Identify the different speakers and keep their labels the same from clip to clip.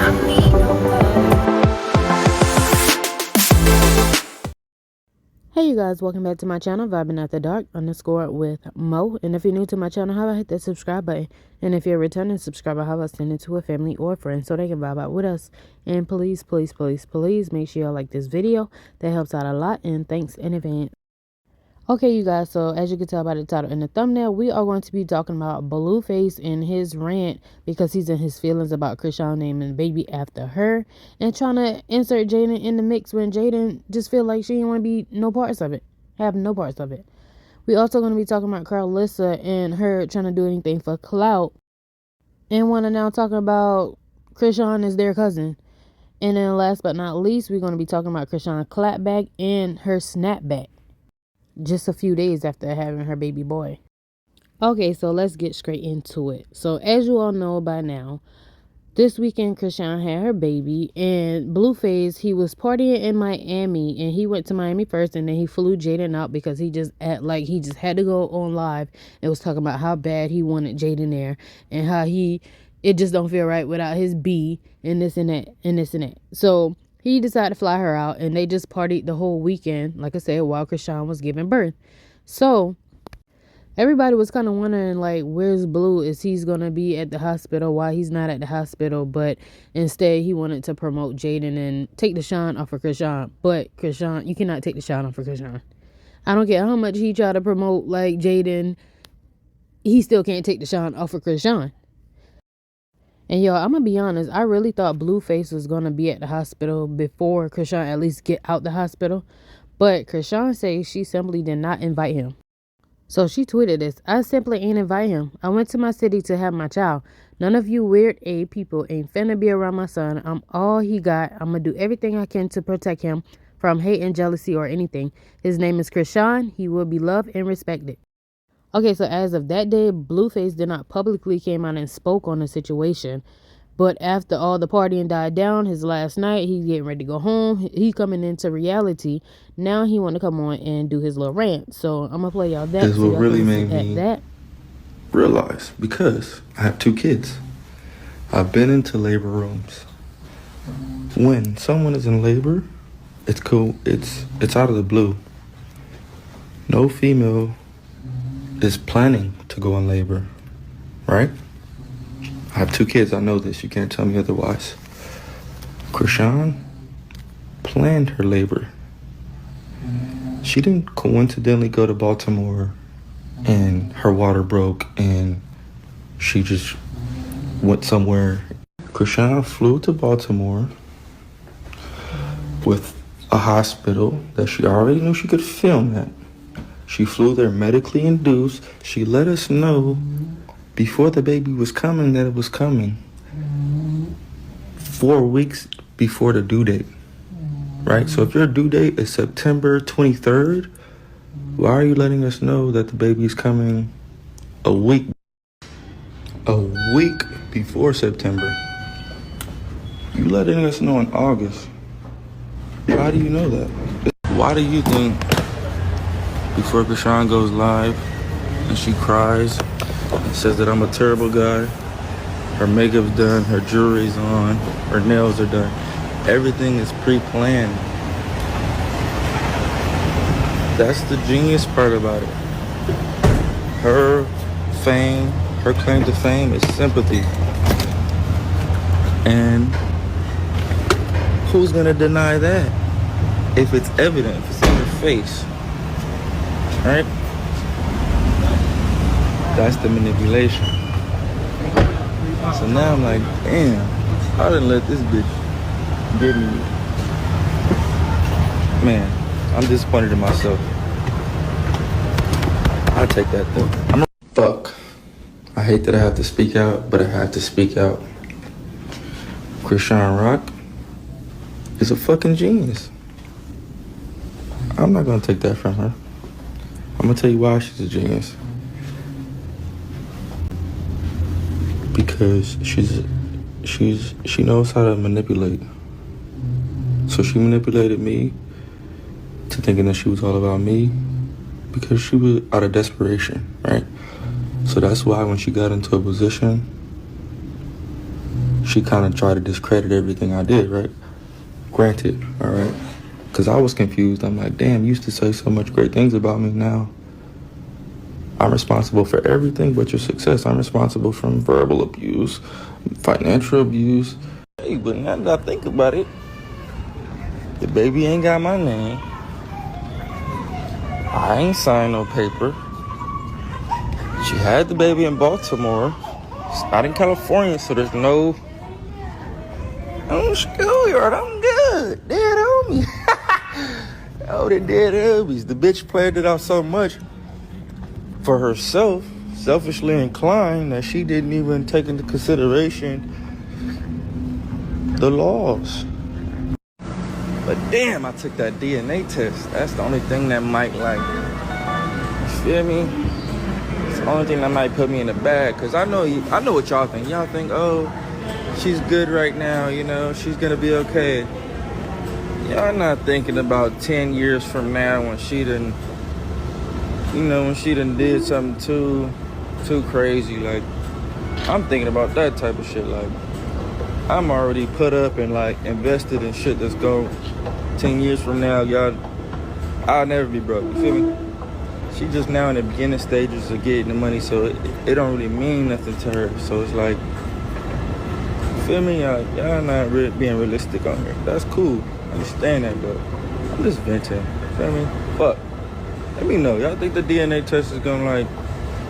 Speaker 1: Hey you guys, welcome back to my channel, Vibing After Dark _ with Mo. And if you're new to my channel, how about hit that subscribe button? And if you're a returning subscriber, how about send it to a family or friend so they can vibe out with us? And please, please, please, please make sure y'all like this video. That helps out a lot, and thanks in advance. Okay, you guys, so as you can tell by the title and the thumbnail, we are going to be talking about Blueface and his rant because he's in his feelings about Chrisean naming baby after her and trying to insert Jaden in the mix when Jaden just feel like she didn't want to be no parts of it, have no parts of it. We also going to be talking about Karlissa and her trying to do anything for clout and want to now talk about Chrisean as their cousin. And then last but not least, we're going to be talking about Chrisean's clapback and her snapback just a few days after having her baby boy. Okay, so let's get straight into it. So as you all know by now, this weekend Chrisean had her baby, and Blueface, he was partying in Miami, and he went to Miami first, and then he flew Jaden out because he just had to go on live and was talking about how bad he wanted Jaden there and how it just don't feel right without his B and this and that and this and that. So he decided to fly her out, and they just partied the whole weekend, like I said, while Chrisean was giving birth. So everybody was kind of wondering, like, where's Blue? Is he's going to be at the hospital? Why he's not at the hospital? But instead, he wanted to promote Jaden and take the shine off of Chrisean. But Chrisean, you cannot take the shine off of Chrisean. I don't care how much he tried to promote, like, Jaden, he still can't take the shine off of Chrisean. And y'all, I'm going to be honest, I really thought Blueface was going to be at the hospital before Chrisean at least get out the hospital. But Chrisean says she simply did not invite him. So she tweeted this: I simply ain't invite him. I went to my city to have my child. None of you weird A people ain't finna be around my son. I'm all he got. I'm going to do everything I can to protect him from hate and jealousy or anything. His name is Chrisean. He will be loved and respected. Okay, so as of that day, Blueface did not publicly came out and spoke on the situation. But after all the partying died down, his last night, he's getting ready to go home. He coming into reality. Now he want to come on and do his little rant. So I'm going to play y'all that.
Speaker 2: That's what really made me realize, because I have 2 kids. I've been into labor rooms. When someone is in labor, it's cool. It's out of the blue. No female is planning to go in labor, right? I have 2 kids. I know this. You can't tell me otherwise. Chrisean planned her labor. She didn't coincidentally go to Baltimore and her water broke and she just went somewhere. Chrisean flew to Baltimore with a hospital that she already knew she could film at. She flew there medically induced. She let us know before the baby was coming that it was coming. 4 weeks before the due date, right? So if your due date is September 23rd, why are you letting us know that the baby's coming a week before September? You letting us know in August. How do you know that? Why do you think before Chrisean goes live and she cries and says that I'm a terrible guy, her makeup's done, her jewelry's on, her nails are done, everything is pre-planned? That's the genius part about it. Her fame, her claim to fame is sympathy. And who's gonna deny that if it's evident, if it's in her face? Right? That's the manipulation. So now I'm like, damn, I didn't let this bitch get me. Man, I'm disappointed in myself. I take that though. Fuck. I hate that I have to speak out, but I have to speak out. Blue&Rock is a fucking genius. I'm not gonna take that from her. I'm gonna tell you why she's a genius. Because she knows how to manipulate. So she manipulated me to thinking that she was all about me because she was out of desperation, right? So that's why when she got into a position, she kind of tried to discredit everything I did, right? Granted, all right? Because I was confused. I'm like, damn, you used to say so much great things about me. Now I'm responsible for everything but your success. I'm responsible from verbal abuse, financial abuse. Hey, but now that I think about it, the baby ain't got my name. I ain't signed no paper. She had the baby in Baltimore. It's not in California, so there's no... I'm schoolyard. I'm good. Dead homies. Oh, the dead homies. The bitch played it out so much for herself, selfishly inclined, that she didn't even take into consideration the laws. But damn, I took that DNA test. That's the only thing that might, like, you feel me? It's the only thing that might put me in the bag. Because I know what y'all think. Y'all think, oh, she's good right now, you know, she's gonna be okay. Y'all not thinking about 10 years from now when she done, you know, when she done did something too crazy. Like, I'm thinking about that type of shit. Like, I'm already put up and, like, invested in shit that's going 10 years from now, y'all, I'll never be broke, you feel me? She just now in the beginning stages of getting the money, so it don't really mean nothing to her. So it's like, feel me? Y'all not being realistic on her. That's cool. I understand that, but I'm just venting. Feel me? Fuck. Let me know. Y'all think the DNA test is gonna like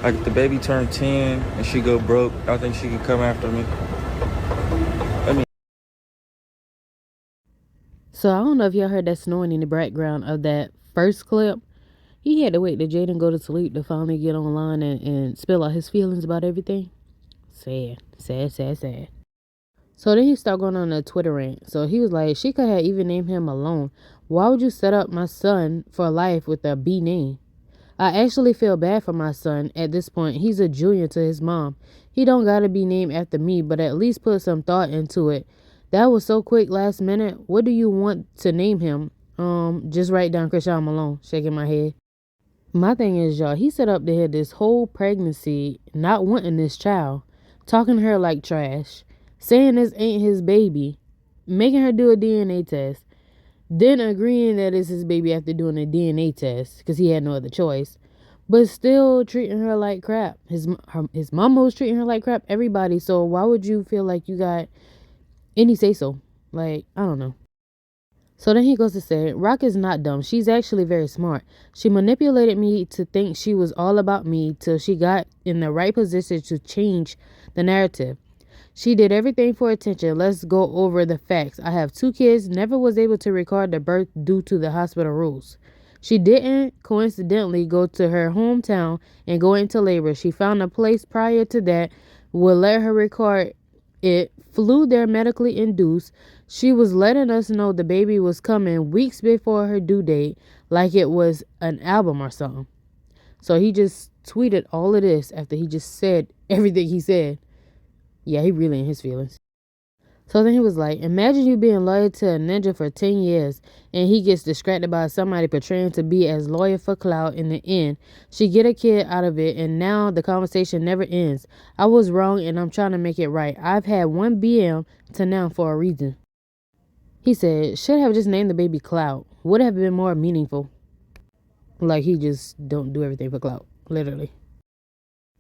Speaker 2: if the baby turn 10 and she go broke, y'all think she can come after me?
Speaker 1: So I don't know if y'all heard that snoring in the background of that first clip. He had to wait till Jaden go to sleep to finally get online and spill out his feelings about everything. Sad. So then he started going on a Twitter rant. So he was like, she could have even named him Alone. Why would you set up my son for life with a B name? I actually feel bad for my son at this point. He's a junior to his mom. He don't gotta be named after me, but at least put some thought into it. That was so quick last minute. What do you want to name him? Just write down Chrisean Malone, shaking my head. My thing is, y'all, he set up to hear this whole pregnancy, not wanting this child, talking to her like trash, saying this ain't his baby, making her do a DNA test, then agreeing that it's his baby after doing a DNA test because he had no other choice, but still treating her like crap. His mama was treating her like crap, everybody. So why would you feel like you got any say so? Like, I don't know. So then he goes to say, Rock is not dumb. She's actually very smart. She manipulated me to think she was all about me till she got in the right position to change the narrative. She did everything for attention. Let's go over the facts. I have 2 kids, never was able to record the birth due to the hospital rules. She didn't coincidentally go to her hometown and go into labor. She found a place prior to that would let her record it, flew there medically induced. She was letting us know the baby was coming weeks before her due date, like it was an album or something. So he just tweeted all of this after he just said everything he said. Yeah, he really in his feelings. So then he was like, imagine you being loyal to a ninja for 10 years and he gets distracted by somebody portraying to be as loyal for clout. In the end, she get a kid out of it and now the conversation never ends. I was wrong and I'm trying to make it right. I've had 1 BM to now for a reason. He said, should have just named the baby Clout. Would have been more meaningful. Like he just don't do everything for clout, literally.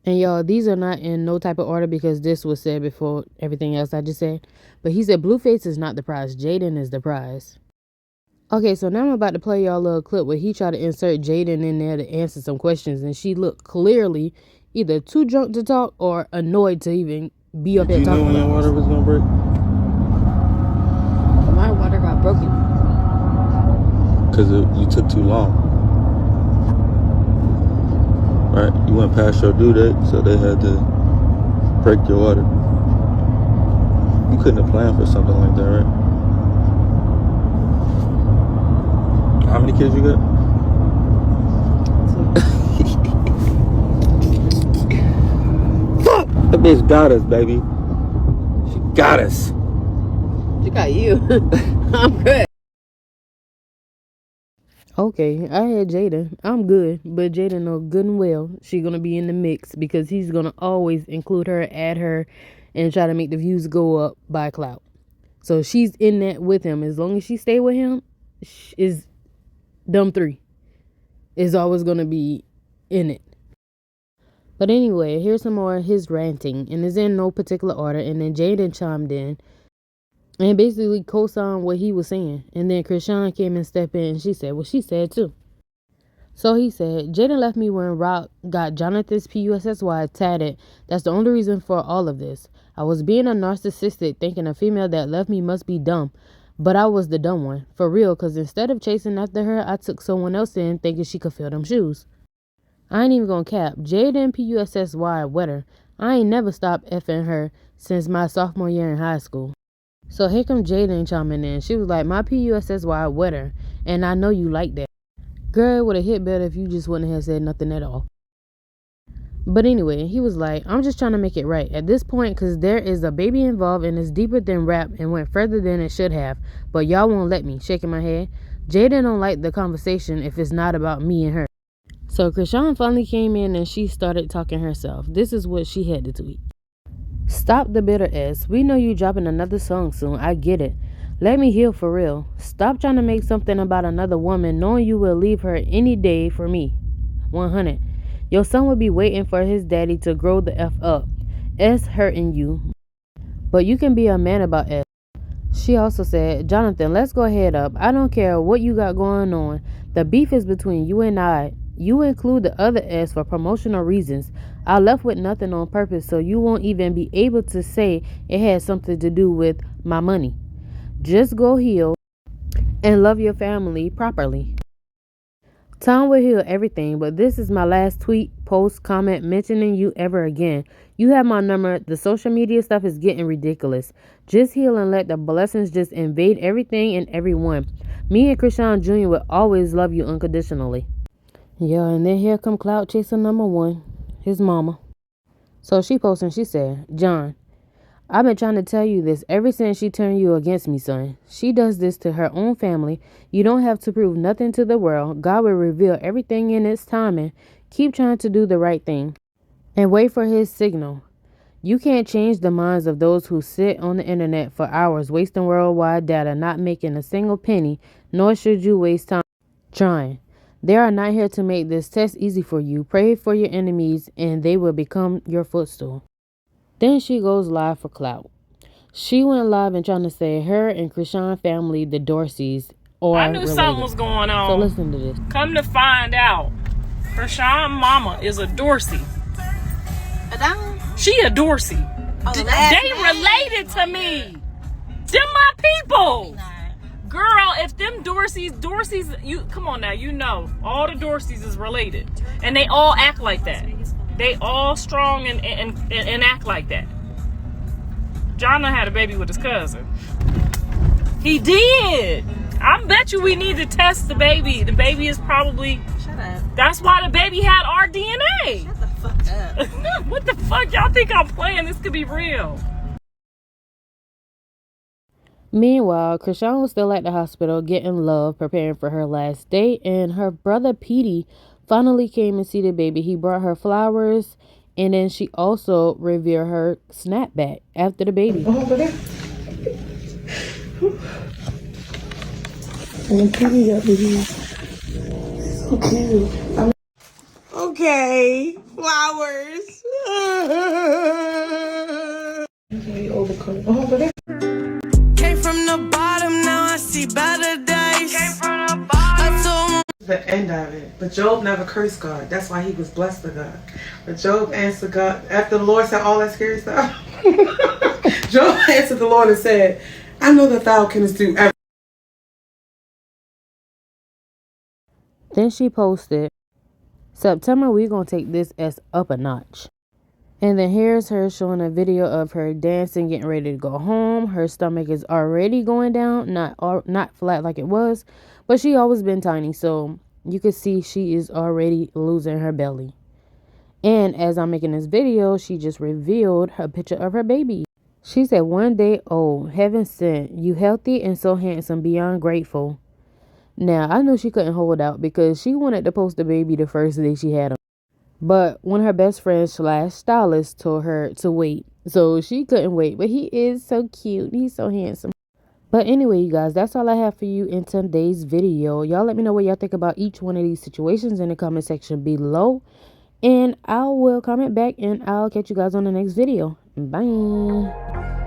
Speaker 1: And y'all, these are not in no type of order because this was said before everything else I just said. But he said Blueface is not the prize. Jaden is the prize. Okay, so now I'm about to play y'all a little clip where he tried to insert Jaden in there to answer some questions. And she looked clearly either too drunk to talk or annoyed to even be up there talking.
Speaker 2: You knew when your water was going to break?
Speaker 1: My water got broken.
Speaker 2: Because you took too long. Right? You went past your due date, so they had to break your water. You couldn't have planned for something like that, right? How many kids you got? Fuck! That bitch got us, baby. She got us.
Speaker 1: She got you. I'm good. Okay, I had Jada. I'm good, but Jada know good and well she gonna be in the mix because he's gonna always include her, add her, and try to make the views go up by clout. So she's in that with him. As long as she stay with him, is them three is always gonna be in it. But anyway, here's some more of his ranting, and it's in no particular order. And then Jaden chimed in and basically co-signed what he was saying. And then Chrisean came and stepped in, and she said what she said too. So he said, Jaden left me when Rock got Jonathan's PUSSY tatted. That's the only reason for all of this. I was being a narcissistic, thinking a female that left me must be dumb. But I was the dumb one. For real, because instead of chasing after her, I took someone else in thinking she could fill them shoes. I ain't even gonna cap. Jaden PUSSY wetter. I ain't never stopped effing her since my sophomore year in high school. So here come Jaden chiming in. She was like, my PUSSY wetter, and I know you like that. Girl, it would have hit better if you just wouldn't have said nothing at all. But anyway, he was like, I'm just trying to make it right at this point because there is a baby involved and it's deeper than rap and went further than it should have. But y'all won't let me. Shaking my head. Jaden don't like the conversation if it's not about me and her. So Chrisean finally came in and she started talking herself. This is what she had to tweet. Stop the bitter ass. We know you dropping another song soon. I get it. Let me heal for real. Stop trying to make something about another woman knowing you will leave her any day for me. 100. Your son will be waiting for his daddy to grow the F up. S hurting you. But you can be a man about S. She also said, Jonathan, let's go head up. I don't care what you got going on. The beef is between you and I. You include the other S for promotional reasons. I left with nothing on purpose, so you won't even be able to say it had something to do with my money. Just go heal and love your family properly. Time will heal everything, but this is my last tweet, post, comment mentioning you ever again. You have my number. The social media stuff is getting ridiculous. Just heal and let the blessings just invade everything and everyone. Me and Chrisean Jr. will always love you unconditionally. Yeah, and then here come clout chaser number one, his mama. So she posted and she said, John, I've been trying to tell you this ever since she turned you against me, son. She does this to her own family. You don't have to prove nothing to the world. God will reveal everything in its timing. Keep trying to do the right thing and wait for his signal. You can't change the minds of those who sit on the internet for hours wasting worldwide data, not making a single penny, nor should you waste time trying. They are not here to make this test easy for you. Pray for your enemies and they will become your footstool. Then she goes live for clout. She went live and trying to say her and Chrisean family, the Dorseys, are
Speaker 3: I knew
Speaker 1: related.
Speaker 3: something was going on.
Speaker 1: So listen to this.
Speaker 3: Come to find out, Chrisean mama is a Dorsey. She a Dorsey. Oh, they related to me. Them my people. Girl, if them Dorseys, you come on now, you know all the Dorseys is related, and they all act like that. They all strong and act like that. John had a baby with his cousin. He did. I bet you we need to test the baby. The baby is probably.
Speaker 4: Shut up.
Speaker 3: That's why the baby had our DNA.
Speaker 4: Shut the fuck up.
Speaker 3: What the fuck? Y'all think I'm playing? This could be real.
Speaker 1: Meanwhile, Chrisean was still at the hospital getting love, preparing for her last day, and her brother Petey finally came and see the baby. He brought her flowers, and then she also revealed her snapback after the baby.
Speaker 4: Okay, flowers.
Speaker 5: Came from the bottom, now I see better days. Came from the bottom.
Speaker 4: The end of it. But Job never cursed God. That's why he was blessed to God. But Job answered God after the Lord said all that scary stuff. Job answered the Lord and said, I know that thou canst do everything.
Speaker 1: Then she posted, September, we're going to take this as up a notch. And then here's her showing a video of her dancing, getting ready to go home. Her stomach is already going down, not flat like it was, but she always been tiny, so you can see she is already losing her belly. And as I'm making this video, she just revealed her picture of her baby. She said, 1 day old, heaven sent, you healthy and so handsome, beyond grateful. Now, I knew she couldn't hold out because she wanted to post the baby the first day she had him. But when her best friend / stylist told her to wait, so she couldn't wait. But he is so cute. He's so handsome. But anyway, you guys, that's all I have for you in today's video. Y'all let me know what y'all think about each one of these situations in the comment section below. And I will comment back and I'll catch you guys on the next video. Bye.